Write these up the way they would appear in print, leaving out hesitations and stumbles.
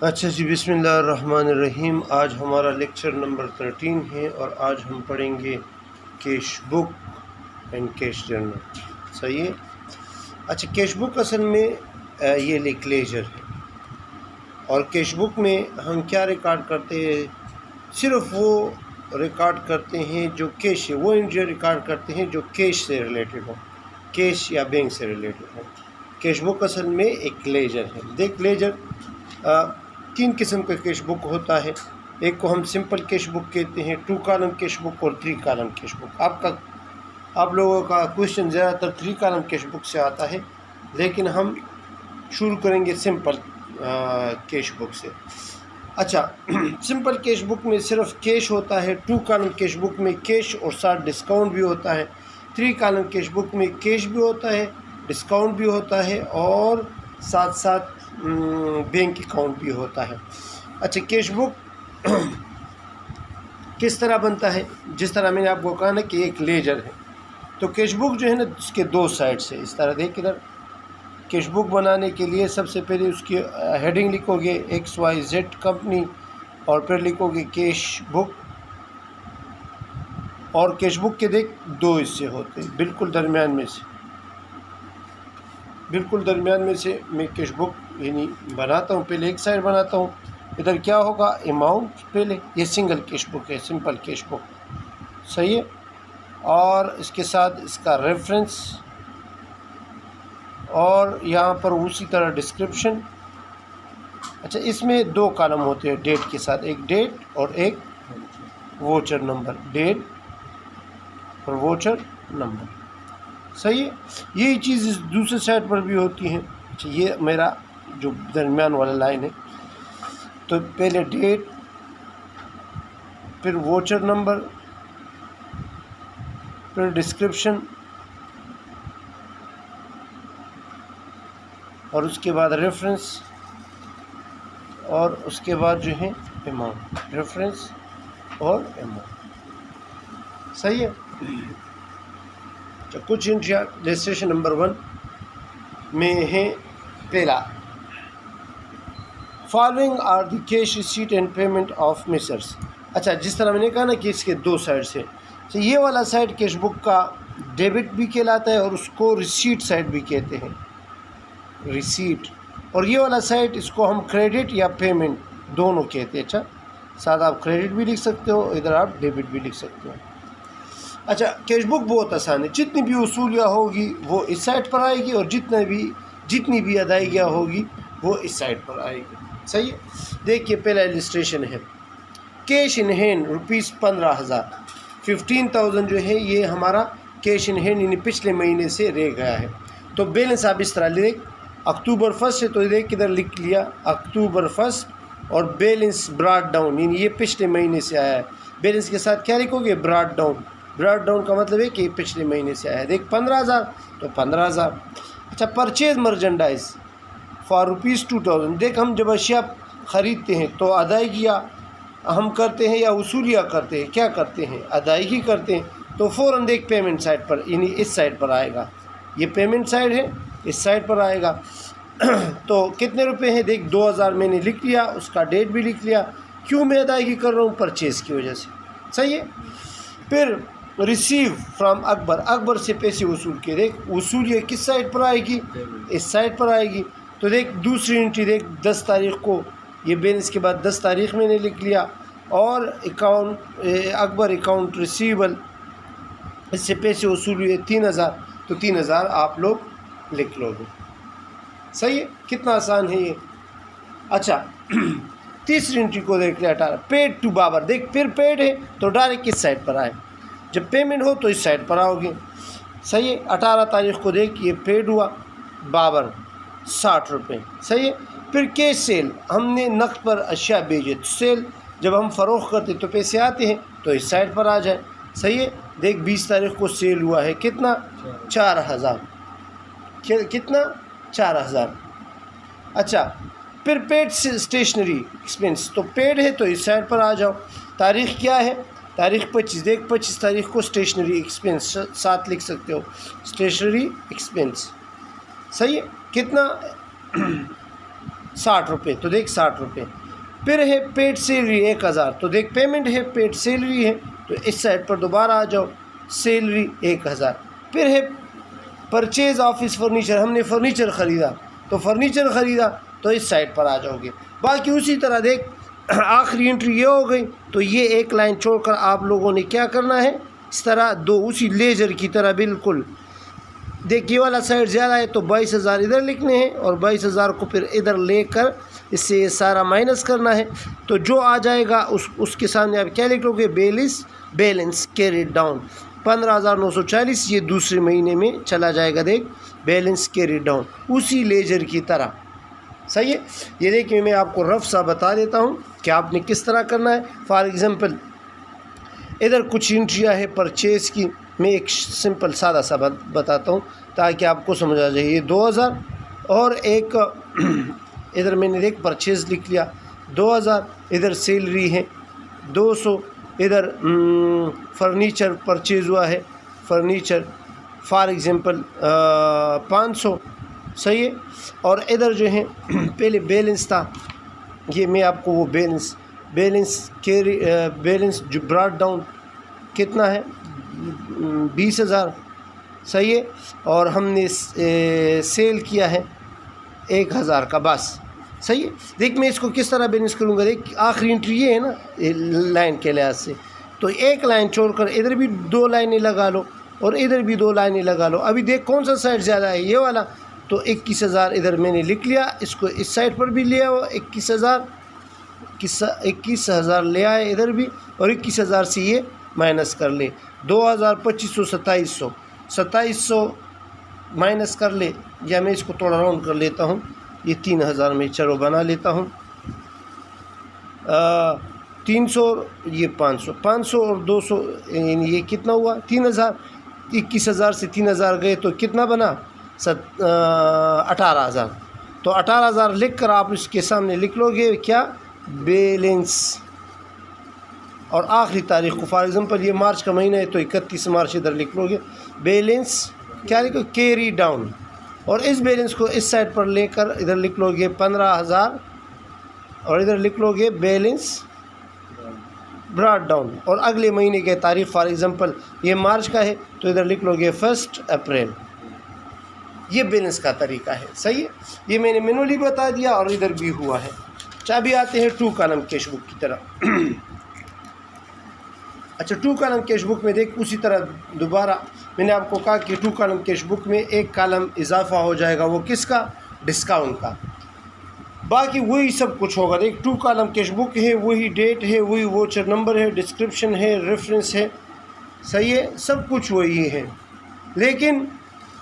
अच्छा जी, बिस्मिल्लाहिर्रहमानिर्रहीम। आज हमारा लेक्चर नंबर 13 है और आज हम पढ़ेंगे cash book and cash journal. सही है। अच्छा, कैश बुक असल में ये एक लेजर है और कैश बुक में हम क्या रिकॉर्ड करते हैं? सिर्फ वो रिकॉर्ड करते हैं जो कैश है, वो एंट्री रिकॉर्ड करते हैं जो कैश से रिलेटेड हो, कैश या बैंक से रिलेटेड हो। कैश बुक असल में एक लेजर है। देख, लेजर तीन किस्म का कैश बुक होता है। एक को हम सिंपल कैश बुक कहते हैं, 2 कॉलम कैश बुक और 3 कॉलम कैश बुक। आप लोगों का क्वेश्चन ज़्यादातर 3 कॉलम कैश बुक से आता है, लेकिन हम शुरू करेंगे सिंपल कैश बुक से। अच्छा, सिंपल कैश बुक में सिर्फ कैश होता है। 2 कॉलम कैश बुक में कैश और साथ डिस्काउंट भी होता है। 3 कॉलम कैश बुक में कैश भी होता है, डिस्काउंट भी होता है और साथ साथ बैंक अकाउंट भी होता है। अच्छा, कैश बुक किस तरह बनता है? जिस तरह मैंने आपको कहा ना कि एक लेजर है, तो कैश बुक जो है ना उसके 2 साइड्स है। इस तरह देख, इधर कैश बुक बनाने के लिए सबसे पहले उसकी हेडिंग लिखोगे XYZ कंपनी और फिर लिखोगे कैश बुक। और कैश बुक के देख 2 हिस्से होते हैं, बिल्कुल दरमियान में से मैं कैश बुक यानी बनाता हूँ। पहले एक साइड बनाता हूँ, इधर क्या होगा अमाउंट पहले। ये सिंगल कैश बुक है, सिंपल कैश बुक। सही है। और इसके साथ इसका रेफरेंस और यहाँ पर उसी तरह डिस्क्रिप्शन। अच्छा, इसमें 2 कॉलम होते हैं डेट के साथ, एक डेट और एक वोचर नंबर। डेट और वोचर नंबर। सही है। यही चीज़ इस दूसरे साइड पर भी होती है। अच्छा, ये मेरा जो दरमियान वाला लाइन है, तो पहले डेट, फिर वोचर नंबर, फिर डिस्क्रिप्शन और उसके बाद रेफरेंस और उसके बाद जो है अमाउंट। रेफरेंस और अमाउंट। सही है। तो कुछ इंट्रिया रजिस्ट्रेशन नंबर 1 में है। पहला, following are the cash receipt and payment of messrs. अच्छा, जिस तरह मैंने कहा ना कि इसके 2 साइड से, तो ये वाला साइड कैश बुक का डेबिट भी कहलाता है और उसको रिसीट साइड भी कहते हैं, रिसीट। और ये वाला साइड इसको हम क्रेडिट या पेमेंट दोनों कहते हैं। अच्छा, साथ आप क्रेडिट भी लिख सकते हो, इधर आप डेबिट भी लिख सकते हो। अच्छा, कैश बुक बहुत आसान है। जितनी भी वसूलियाँ होगी वो इस साइड पर आएगी और जितनी भी अदायगियाँ होगी वो इस साइड पर आएगी। सही है। देखिए, पहला इलस्ट्रेशन है। कैश इन हैंड ₹15,000, 15,000 जो है ये हमारा कैश इन हैंड यानी पिछले महीने से रह गया है। तो बैलेंस आप इस तरह देख, अक्टूबर 1 से तो देख किधर लिख लिया अक्टूबर 1 और बैलेंस ब्रॉट डाउन यानी ये पिछले महीने से आया है। बैलेंस के साथ क्या लिखोगे? Brought down. ब्रॉट डाउन का मतलब है कि पिछले महीने से आया है। देख 15,000 तो 15,000। अच्छा, परचेज मर्चेंडाइज फॉर ₹2,000। देख, हम जब अशिया ख़रीदते हैं तो अदायगियाँ हम करते हैं या वसूलियाँ करते हैं? क्या करते हैं? अदायगी करते हैं। तो फ़ौरन देख पेमेंट साइड पर यानी इस साइड पर आएगा। ये पेमेंट साइड है, इस साइड पर आएगा। तो कितने रुपए हैं? देख 2,000 मैंने लिख लिया, उसका डेट भी लिख लिया। क्यों मैं अदायगी कर रहा हूँ? परचेज़ की वजह से। सही है। फिर रिसीव फ्रॉम अकबर, अकबर से पैसे वसूल के। देख, वसूल ये किस साइड पर आएगी? इस साइड पर आएगी। तो देख दूसरी एंट्री देख, 10 तारीख को, ये बैलेंस के बाद 10 तारीख मैंने लिख लिया। और अकाउंट अकबर अकाउंट रिसीवेबल, इससे पैसे वसूल हुए 3,000, तो 3,000 आप लोग लिख लोगे। सही है। कितना आसान है ये। अच्छा, तीसरी एंट्री को देख लिया 18, पेड टू बाबर। देख, फिर पेड है तो डायरेक्ट किस साइड पर आए? जब पेमेंट हो तो इस साइड पर आओगे। सही है। 18 तारीख को देख ये पेड हुआ बाबर, 60 रुपये। सही है। फिर कैश सेल, हमने नकद पर अशिया बेचे। तो सेल जब हम फ़रोख्त करते तो पैसे आते हैं, तो इस साइड पर आ जाए। सही है। देख 20 तारीख को सेल हुआ है, कितना? 4,000। कितना? 4,000। अच्छा, फिर पेड स्टेशनरी एक्सपेंस, तो पेड है तो इस साइड पर आ जाओ। तारीख़ क्या है? तारीख़ 25। देख 25 तारीख को स्टेशनरी एक्सपेंस साथ लिख सकते हो, स्टेशनरी एक्सपेंस। सही है। कितना? 60 रुपये, तो देख 60 रुपये। फिर है पेड सैलरी 1000, तो देख पेमेंट है, पेड सैलरी है, तो इस साइड पर दोबारा आ जाओ, सैलरी 1000। फिर है परचेज़ ऑफिस फर्नीचर, हमने फर्नीचर ख़रीदा, तो फर्नीचर ख़रीदा तो इस साइड पर आ जाओगे। बाकी उसी तरह देख आखिरी एंट्री ये हो गई, तो ये एक लाइन छोड़कर आप लोगों ने क्या करना है, इस तरह दो उसी लेज़र की तरह बिल्कुल। देख ये वाला साइड ज़्यादा है तो 22,000 इधर लिखने हैं और 22,000 को फिर इधर लेकर इससे ये सारा माइनस करना है। तो जो आ जाएगा उसके सामने आप क्या लिख लोगे, बैलेंस कैरिड डाउन 15,940, ये दूसरे महीने में चला जाएगा। देख बैलेंस कैरिड डाउन उसी लेजर की तरह, सही है। ये देखिए मैं आपको रफ सा बता देता हूँ कि आपने किस तरह करना है। फॉर एग्ज़ाम्पल इधर कुछ एंट्रियाँ है परचेज़ की, मैं एक सिंपल सादा सा बताता हूँ ताकि आपको समझ आ जाए। ये 2000 और एक इधर मैंने देख परचेज़ लिख लिया 2000, इधर सैलरी है 200, इधर फर्नीचर परचेज़ हुआ है, फर्नीचर फॉर एग्ज़ाम्पल 500, सही है। और इधर जो है पहले बैलेंस था, ये मैं आपको वो बैलेंस जो ब्रॉट डाउन कितना है 20,000, सही है। और हमने सेल किया है 1000 का, बस सही है। देख मैं इसको किस तरह बैलेंस करूँगा, देख आखिरी एंट्री ये है ना लाइन के लिहाज से, तो एक लाइन छोड़कर इधर भी 2 लाइनें लगा लो और इधर भी 2 लाइनें लगा लो। अभी देख कौन सा साइड ज़्यादा है, ये वाला, तो 21,000 इधर मैंने लिख लिया, इसको इस साइड पर भी लिया वो 21,000 ले आए इधर भी, और 21,000 से ये माइनस कर ले 2,000, 2,500, 2700 माइनस कर ले, या मैं इसको थोड़ा राउंड कर लेता हूँ, ये 3,000 में चलो बना लेता हूँ। 300 ये 500 और 200 ये कितना हुआ 3,000। 21,000 से 3,000 गए तो कितना बना 18,000। तो 18,000 लिख कर आप इसके सामने लिख लोगे क्या, बैलेंस, और आखिरी तारीख को फॉर एग्ज़ाम्पल ये मार्च का महीना है तो 31 मार्च इधर लिख लोगे, बैलेंस क्या लिखो, कैरी डाउन। और इस बैलेंस को इस साइड पर लेकर इधर लिख लोगे 15,000 और इधर लिख लोगे बैलेंस ब्रॉट डाउन। और अगले महीने के तारीख फॉर एग्ज़ाम्पल ये मार्च का है तो इधर लिख लोगे 1 अप्रैल। ये बैलेंस का तरीका है, सही है। ये मैंने मैनुअली बता दिया और इधर भी हुआ है। अभी आते हैं 2 कॉलम कैश बुक की तरह। अच्छा 2 कॉलम कैश बुक में देख उसी तरह दोबारा मैंने आपको कहा कि 2 कॉलम कैश बुक में एक कॉलम इजाफा हो जाएगा, वो किसका, डिस्काउंट का। बाकी वही सब कुछ होगा। देख 2 कॉलम कैश बुक है, वही डेट है, वही वोचर नंबर है, डिस्क्रिप्शन है, रेफरेंस है, सही है, सब कुछ वही है। लेकिन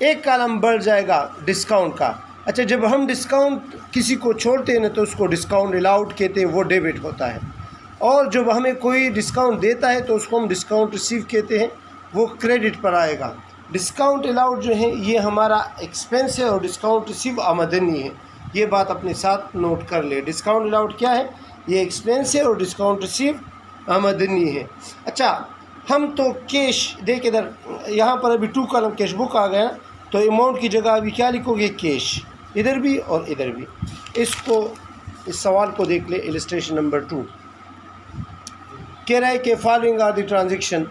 एक कॉलम बढ़ जाएगा डिस्काउंट का। अच्छा जब हम डिस्काउंट किसी को छोड़ते हैं ना तो उसको डिस्काउंट अलाउड कहते हैं, वो डेबिट होता है। और जब हमें कोई डिस्काउंट देता है तो उसको हम डिस्काउंट रिसीव कहते हैं, वो क्रेडिट पर आएगा। डिस्काउंट अलाउड जो है ये हमारा एक्सपेंस है और डिस्काउंट रिसीव आमदनी है। ये बात अपने साथ नोट कर ले। डिस्काउंट अलाउड क्या है, ये एक्सपेंस है और डिस्काउंट रिसीव आमदनी है। अच्छा हम तो कैश देख इधर यहाँ पर अभी 2 कॉलम कैश बुक आ गया तो अमाउंट की जगह अभी क्या लिखोगे, कैश, इधर भी और इधर भी। इस सवाल को देख ले, इलस्ट्रेशन नंबर 2 कह रहा है कि फॉलोइंग आर द ट्रांजेक्शन।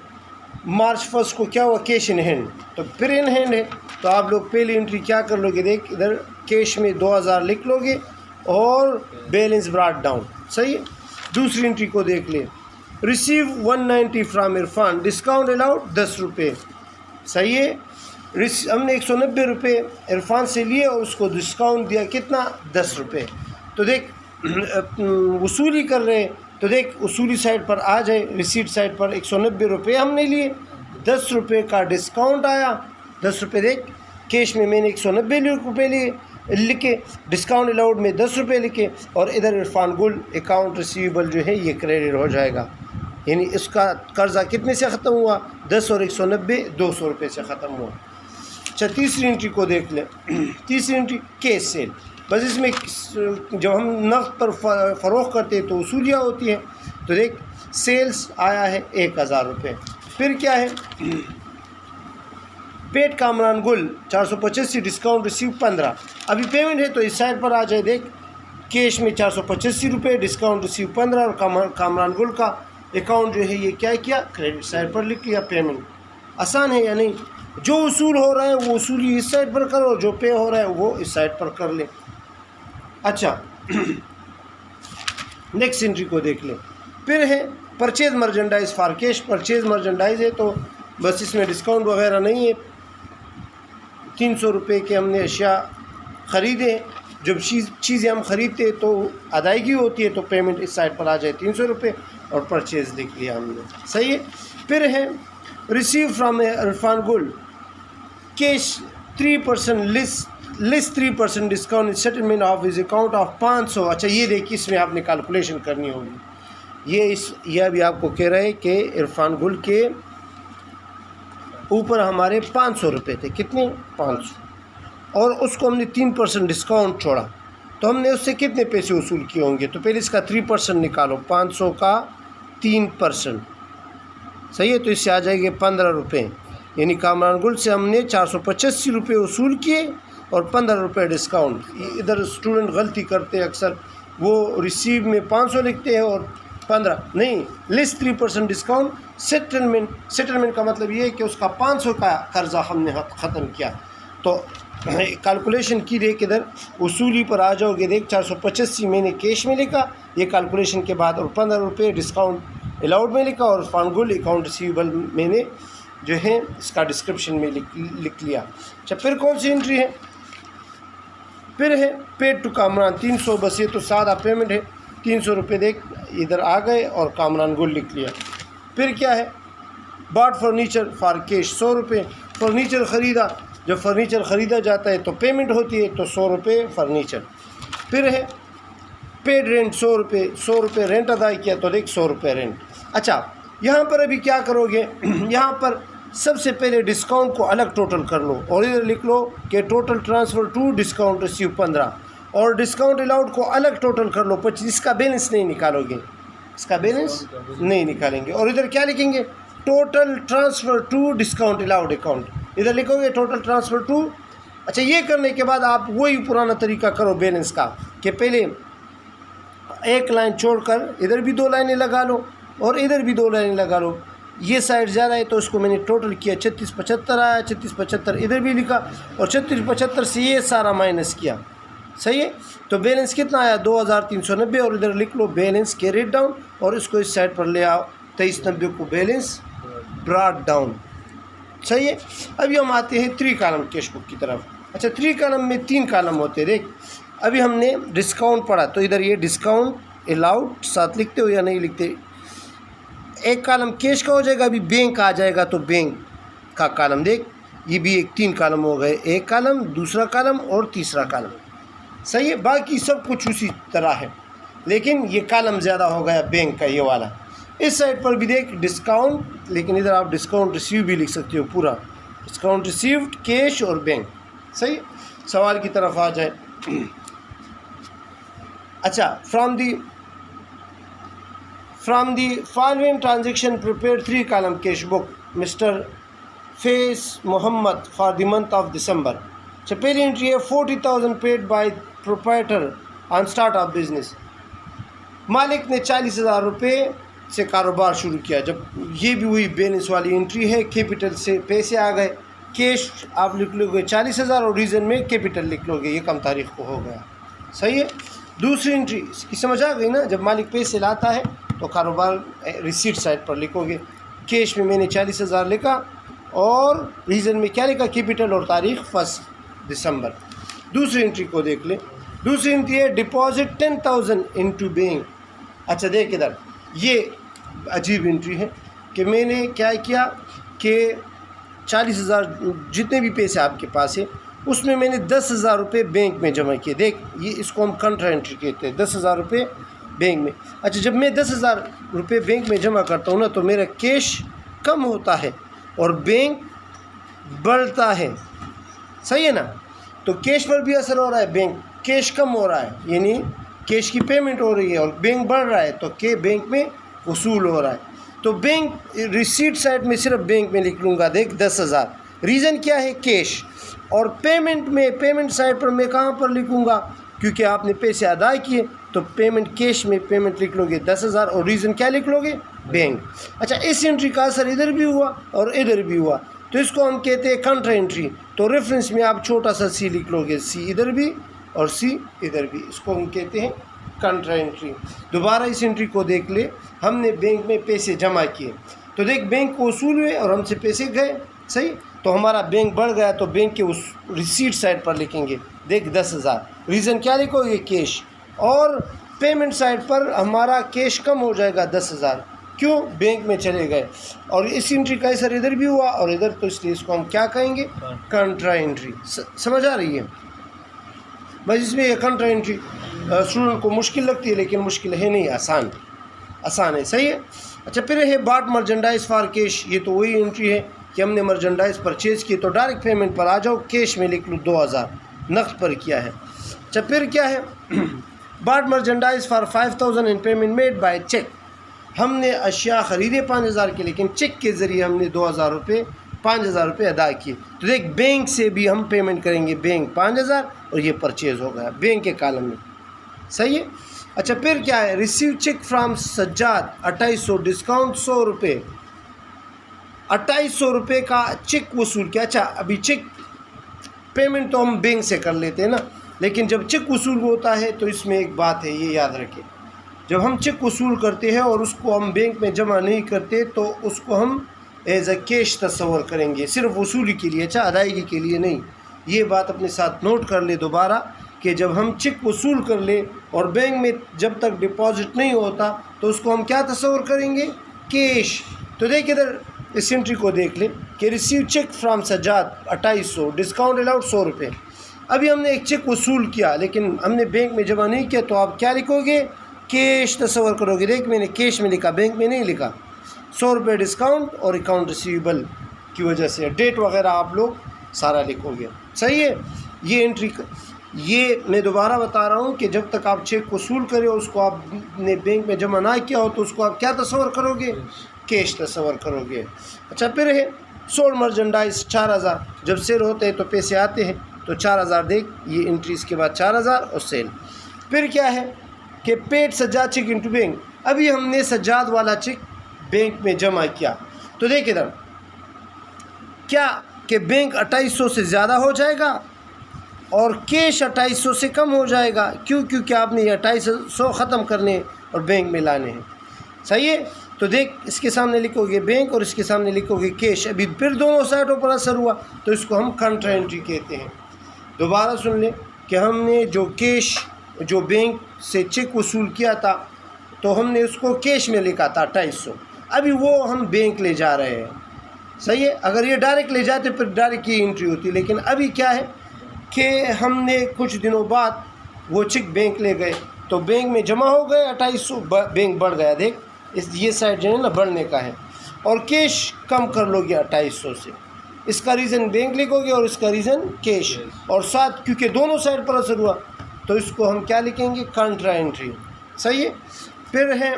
मार्च 1 को क्या हुआ, कैश इन हैंड, तो फिर इन हैंड है तो आप लोग पहली एंट्री क्या कर लोगे, देख इधर कैश में 2,000 लिख लोगे और बैलेंस ब्रॉट डाउन, सही है। दूसरी एंट्री को देख ले, receive 190 from Irfan, discount allowed 10 रुपये, सही है। हमने 190 रुपये इरफान से लिए और उसको डिस्काउंट दिया कितना, 10 रुपये। तो देख वसूली कर रहे हैं तो देख वसूली साइड पर आ जाए, रिसीट साइड पर 190 रुपये हमने लिए, 10 रुपये का डिस्काउंट आया, 10 रुपये देख कैश में मैंने 190 रुपये लिए लिखे, डिस्काउंट अलाउड में 10 रुपये लिखे, और इधर इरफान गुल अकाउंट रिसीवेबल जो है ये क्रेडिट हो जाएगा। यानी इसका कर्ज़ा कितने से ख़त्म हुआ, 10 और 190 200 रुपये से ख़त्म हुआ। अच्छा तीसरी एंट्री को देख लें। तीसरी एंट्री कैश सेल, बस इसमें जब हम नक़द पर फ़रोख्त करते हैं तो वसूलियाँ होती हैं। तो देख सेल्स आया है 1,000 रुपये। फिर क्या है, पेट कामरान गुल 485 डिस्काउंट रिसीव 15। अभी पेमेंट है तो इस साइड पर आ जाए, देख कैश में 485 रुपये, डिस्काउंट रिसीव 15 और कामरान गुल का अकाउंट जो है ये क्या किया, क्रेडिट साइड पर लिख लिया पेमेंट। आसान है या नहीं? जो वसूल हो रहा है वो वसूली इस साइड पर करो, जो पे हो रहा है वो इस साइड पर कर ले। अच्छा नेक्स्ट एंट्री को देख लें। फिर है purchase merchandise for cash. Purchase merchandise है तो बस इसमें डिस्काउंट वगैरह नहीं है। 300 रुपये के हमने अशिया ख़रीदे, जब चीज़ें हम ख़रीदते तो अदायगी होती है तो पेमेंट इस साइड पर आ जाए 300 रुपये और परचेज़ लिख लिया हमने, सही है। फिर है रिसीव फ्राम इरफान गुल cash 3% list 3% discount settlement of his account of 500। अच्छा ये देखिए इसमें आपने कैलकुलेशन करनी होगी। ये अभी आपको कह रहे हैं कि इरफान गुल के ऊपर हमारे 500 रुपये थे, कितने 500, और उसको हमने 3% डिस्काउंट छोड़ा तो हमने उससे कितने पैसे वसूल किए होंगे। तो पहले इसका 3% निकालो, 500 का 3%, सही है। तो इससे आ जाएंगे 15 रुपये, यानी कामरान गुल से हमने 485 रुपये वसूल किए और 15 रुपये डिस्काउंट। इधर स्टूडेंट गलती करते हैं अक्सर, वो रिसीव में 500 लिखते हैं और 15 नहीं, लिस्ट 3% डिस्काउंट सेटलमेंट का मतलब ये है कि उसका 500 का कर्जा हमने ख़त्म किया। तो कैलकुलेशन की देख इधर वसूली पर आ जाओगे, देख 485 मैंने कैश में लिखा ये कैलकुलेशन के बाद, और 15 रुपये डिस्काउंट अलाउड में लिखा, और फानगुल अकाउंट रिसीवेबल मैंने जो है इसका डिस्क्रिप्शन में लिख लिया। अच्छा फिर कौन सी एंट्री है? फिर है पेड टू कामरान 300, बस ये तो सादा पेमेंट है, 300 रुपये देख इधर आ गए और कामरान गुल लिख लिया। फिर क्या है? बॉट फर्नीचर फॉर कैश 100 रुपये, फर्नीचर ख़रीदा, जब फर्नीचर ख़रीदा जाता है तो पेमेंट होती है, तो 100 रुपये फर्नीचर। फिर है पेड रेंट 100 रुपये, 100 रुपये रेंट अदा किया तो देख 100 रुपये रेंट। अच्छा यहाँ पर अभी क्या करोगे, यहाँ पर सबसे पहले डिस्काउंट को अलग टोटल कर लो और इधर लिख लो कि total transfer to discount receive 15, और डिस्काउंट अलाउड को अलग टोटल कर लो 25। इसका बैलेंस नहीं निकालोगे, इसका बैलेंस नहीं निकालेंगे, और इधर क्या लिखेंगे, total transfer to discount allowed account, इधर लिखोगे टोटल ट्रांसफ़र टू। अच्छा ये करने के बाद आप वही पुराना तरीका करो बैलेंस का, कि पहले एक लाइन छोड़कर इधर भी 2 लाइनें लगा लो और इधर भी 2 लाइनें लगा लो। ये साइड ज़्यादा है तो उसको मैंने टोटल किया, 3675 आया, 3675 इधर भी लिखा और 3675 से ये सारा माइनस किया, सही है। तो बैलेंस कितना आया 2390, और इधर लिख लो बैलेंस कैरिड डाउन, और इसको इस साइड पर ले आओ 2390 को बैलेंस ब्रॉट डाउन, सही है। अभी हम आते हैं 3 कॉलम कैश बुक की तरफ। अच्छा 3 कॉलम में 3 कॉलम होते हैं, देख अभी हमने डिस्काउंट पढ़ा तो इधर ये डिस्काउंट अलाउड साथ लिखते हो या नहीं लिखते। एक कॉलम कैश का हो जाएगा, अभी बैंक आ जाएगा तो बैंक का कॉलम देख, ये भी 3 कॉलम हो गए, एक कॉलम, दूसरा कॉलम और तीसरा कॉलम, सही है। बाकी सब कुछ उसी तरह है, लेकिन ये कॉलम ज़्यादा हो गया बैंक का, ये वाला। इस साइड पर भी देख डिस्काउंट, लेकिन इधर आप डिस्काउंट रिसीव भी लिख सकते हो, पूरा डिस्काउंट रिसीव्ड, कैश और बैंक, सही। सवाल की तरफ आ जाए। अच्छा from the following transaction prepare 3 column cash book mister Faiz Mohammad for the month of December. अच्छा पहली एंट्री है 40,000 paid by proprietor on start of business. मालिक ने 40,000 रुपये से कारोबार शुरू किया। जब ये भी वही बैलेंस वाली एंट्री है, कैपिटल से पैसे आ गए, कैश आप लिख लोगे 40,000 और रीज़न में कैपिटल लिख लोगे, ये कम तारीख को हो गया, सही है। दूसरी एंट्री इसकी समझ आ गई ना, जब मालिक पैसे लाता है तो कारोबार रिसीट साइड पर लिखोगे, कैश में मैंने 40,000 लिखा और रीज़न में क्या लिखा, कैपिटल और तारीख 1 दिसंबर। दूसरी एंट्री को देख ले। दूसरी एंट्री है डिपॉजिट 10,000 इनटू बैंक। अच्छा देख इधर, ये अजीब एंट्री है कि मैंने क्या किया कि 40,000 जितने भी पैसे आपके पास है उसमें मैंने 10,000 रुपये बैंक में जमा किए। देख ये इसको हम कंट्रा एंट्री कहते हैं, 10,000 रुपये बैंक में। अच्छा जब मैं 10,000 रुपये बैंक में जमा करता हूँ ना तो मेरा कैश कम होता है और बैंक बढ़ता है, सही है ना। तो कैश पर भी असर हो रहा है, बैंक कैश कम हो रहा है यानी कैश की पेमेंट हो रही है, और बैंक बढ़ रहा है तो बैंक में वसूल हो रहा है। तो बैंक रिसीट साइड में सिर्फ बैंक में लिख लूँगा, देख 10,000। रीज़न क्या है, कैश। और पेमेंट में पेमेंट साइड पर मैं कहाँ पर लिखूँगा, क्योंकि आपने पैसे अदा किए तो पेमेंट कैश में पेमेंट लिख लोगे 10,000 और रीज़न क्या लिख लोगे, बैंक। अच्छा, इस एंट्री का असर इधर भी हुआ और इधर भी हुआ, तो इसको हम कहते हैं कंट्रा एंट्री। तो रेफरेंस में आप छोटा सा सी लिख लोगे, सी इधर भी और सी इधर भी, इसको हम कहते हैं कंट्रा एंट्री। दोबारा इस एंट्री को देख ले, हमने बैंक में पैसे जमा किए, तो देख बैंक को वसूल हुए और हमसे पैसे गए, सही। तो हमारा बैंक बढ़ गया, तो बैंक के उस रिसीट साइड पर लिखेंगे, देख 10,000, रीज़न क्या लिखोगे, कैश। और पेमेंट साइड पर हमारा कैश कम हो जाएगा 10,000, क्यों, बैंक में चले गए। और इस एंट्री का असर इधर भी हुआ और इधर, तो इसलिए इसको हम क्या कहेंगे, कंट्रा एंट्री। समझ आ रही है बस। इसमें ये कंट्रा एंट्री स्टूडेंट को मुश्किल लगती है, लेकिन मुश्किल है नहीं, आसान है, सही है। अच्छा, फिर है बाट मर्चेंडाइज फॉर कैश। ये तो वही एंट्री है कि हमने मर्चेंडाइज परचेज़ की, तो डायरेक्ट पेमेंट पर आ जाओ, कैश में लिख लो 2,000, नकद पर किया है। अच्छा, फिर क्या है, bought merchandise for 5,000 in payment made by cheque. हमने अशिया ख़रीदे 5,000 के, लेकिन चेक के ज़रिए हमने 5,000 रुपये अदा किए। तो देख, बैंक से भी हम पेमेंट करेंगे, बैंक 5,000 और ये परचेज़ हो गया बैंक के कॉलम में, सही है। अच्छा, फिर क्या है, receive cheque from Sajjad 2800 discount 100 रुपये, 2800 रुपये का चेक वसूल किया। अच्छा, अभी चेक पेमेंट तो हम बैंक से कर लेते हैं ना, लेकिन जब चेक वसूल होता है तो इसमें एक बात है, ये याद रखें, जब हम चेक वसूल करते हैं और उसको हम बैंक में जमा नहीं करते तो उसको हम एज अ कैश तस्वर करेंगे, सिर्फ वसूली के लिए, अच्छा अदायगी के लिए नहीं। ये बात अपने साथ नोट कर ले दोबारा, कि जब हम चेक वसूल कर ले और बैंक में जब तक डिपॉजिट नहीं होता तो उसको हम क्या तस्वर करेंगे, कैश। तो देख इधर इस एंट्री को देख ले कि receive cheque from Sajjad 2800 discount allowed 100 रुपये। अभी हमने एक चेक वसूल किया, लेकिन हमने बैंक में जमा नहीं किया, तो आप क्या लिखोगे, कैश तस्वर करोगे। देख, मैंने कैश में लिखा, बैंक में नहीं लिखा। 100 रुपये डिस्काउंट और अकाउंट रिसीवेबल की वजह से डेट वगैरह आप लोग सारा लिखोगे, सही है। ये एंट्री, ये मैं दोबारा बता रहा हूँ कि जब तक आप चेक वसूल करें और उसको आपने बैंक में जमा ना किया हो तो उसको आप क्या तस्वर करोगे, कैश तस्वर करोगे। अच्छा, फिर है सोल्ड मर्चेंडाइज 4,000, जब सेल होते हैं तो पैसे आते हैं, तो 4,000 देख, ये एंट्रीज के बाद 4,000 और सेल। फिर क्या है कि paid Sajjad cheque into bank. अभी हमने सज्जाद वाला चेक बैंक में जमा किया, तो देख इधर क्या कि बैंक 2800 से ज़्यादा हो जाएगा और कैश 2800 से कम हो जाएगा, क्यों, क्योंकि आपने ये 2800 ख़त्म करने और बैंक में लाने हैं, सही है। तो देख, इसके सामने लिखोगे बैंक और इसके सामने लिखोगे कैश। अभी फिर दोनों साइडों पर असर हुआ, तो इसको हम कंट्रा एंट्री कहते हैं। दोबारा सुन लें कि हमने जो कैश, जो बैंक से चेक वसूल किया था, तो हमने उसको कैश में लिखा था 2800, अभी वो हम बैंक ले जा रहे हैं, सही है। अगर ये डायरेक्ट ले जाते फिर डायरेक्ट ये एंट्री होती, लेकिन अभी क्या है कि हमने कुछ दिनों बाद वो चेक बैंक ले गए, तो बैंक में जमा हो गए 2800, बैंक बढ़ गया। देख, ये साइड जो है ना बढ़ने का है, और कैश कम कर लोगे 2800 से, इसका रीज़न बैंक लिखोगे और इसका रीज़न कैश, और साथ क्योंकि दोनों साइड पर असर हुआ तो इसको हम क्या लिखेंगे, कंट्रा एंट्री, सही है। फिर है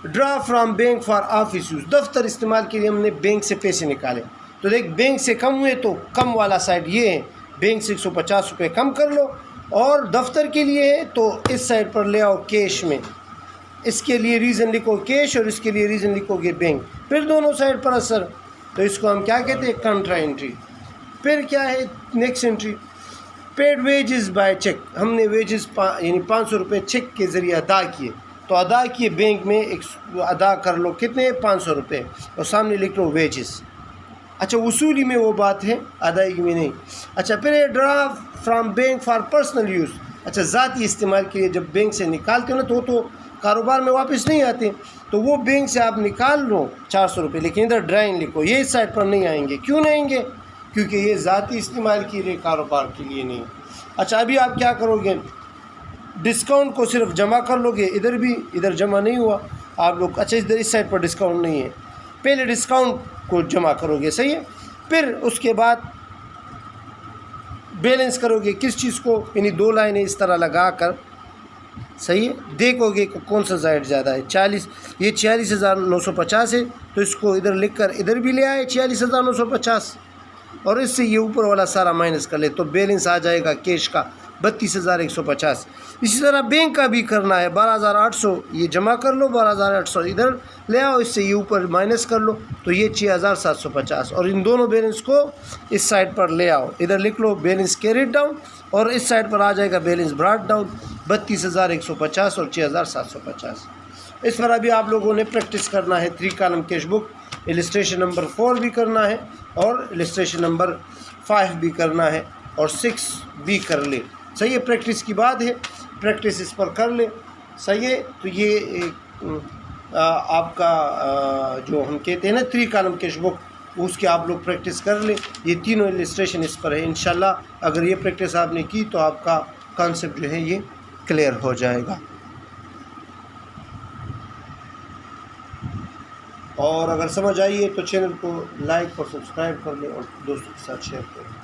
draw from bank for office use, दफ्तर इस्तेमाल के लिए हमने बैंक से पैसे निकाले, तो देख बैंक से कम हुए तो कम वाला साइड ये है, बैंक से 150 रुपये कम कर लो, और दफ्तर के लिए है तो इस साइड पर ले आओ कैश में, इसके लिए रीज़न लिखो कैश और इसके लिए रीज़न लिखोगे बैंक, फिर दोनों साइड पर असर, तो इसको हम क्या कहते हैं, कंट्रा एंट्री। फिर क्या है next entry, paid wages by cheque. हमने वेजेस यानी 500 रुपये चेक के ज़रिए अदा किए, तो अदा किए बैंक में एक अदा कर लो, कितने, 500 रुपये, और सामने लिख लो वेजेस। अच्छा, वसूली में वो बात है, अदायगी में नहीं। अच्छा, फिर draw from bank for personal use. अच्छा, ज़ाती इस्तेमाल के लिए जब बैंक से निकालते हो ना तो कारोबार में वापस नहीं आते, तो वो बैंक से आप निकाल लो 400 रुपये, लेकिन इधर ड्राइंग लिखो, ये इस साइड पर नहीं आएंगे। क्यों नहीं आएंगे, क्योंकि ये ज़ाती इस्तेमाल के लिए, कारोबार के लिए नहीं। अच्छा, अभी आप क्या करोगे, डिस्काउंट को सिर्फ जमा कर लोगे, इधर भी, इधर जमा नहीं हुआ आप लोग। अच्छा, इधर इस साइड पर डिस्काउंट नहीं है, पहले डिस्काउंट को जमा करोगे, सही है। फिर उसके बाद बैलेंस करोगे किस चीज़ को, यानी 2 लाइनें इस तरह लगा कर, सही है, देखोगे कि कौन सा साइड ज़्यादा है। 40, ये 46,950 है, तो इसको इधर लिख कर इधर भी ले आए 46,950, और इससे ये ऊपर वाला सारा माइनस कर ले तो बैलेंस आ जाएगा कैश का 32,150। इसी तरह बैंक का भी करना है 12,800, ये जमा कर लो, 12,800 इधर ले आओ, इससे ये ऊपर माइनस कर लो तो ये 6,750। और इन दोनों बैलेंस को इस साइड पर ले आओ, इधर लिख लो बैलेंस कैरिड डाउन और इस साइड पर आ जाएगा बैलेंस ब्रॉट डाउन 32,150 और 6,750। इस पर अभी आप लोगों ने प्रैक्टिस करना है 3 column cash book, illustration number 4 भी करना है और इलस्ट्रेशन नंबर 5 भी करना है और 6 भी कर ले। सही है, प्रैक्टिस की बात है, प्रैक्टिस इस पर कर ले। सही है, तो ये आपका जो हम कहते हैं ना 3 कॉलम कैश बुक, उसके आप लोग प्रैक्टिस कर ले। ये तीनों इलस्ट्रेशन इस पर है। इंशाल्लाह अगर ये प्रैक्टिस आपने की तो आपका कॉन्सेप्ट जो है ये क्लियर हो जाएगा। और अगर समझ आई है तो चैनल को लाइक और सब्सक्राइब कर लें और दोस्तों के साथ शेयर करें।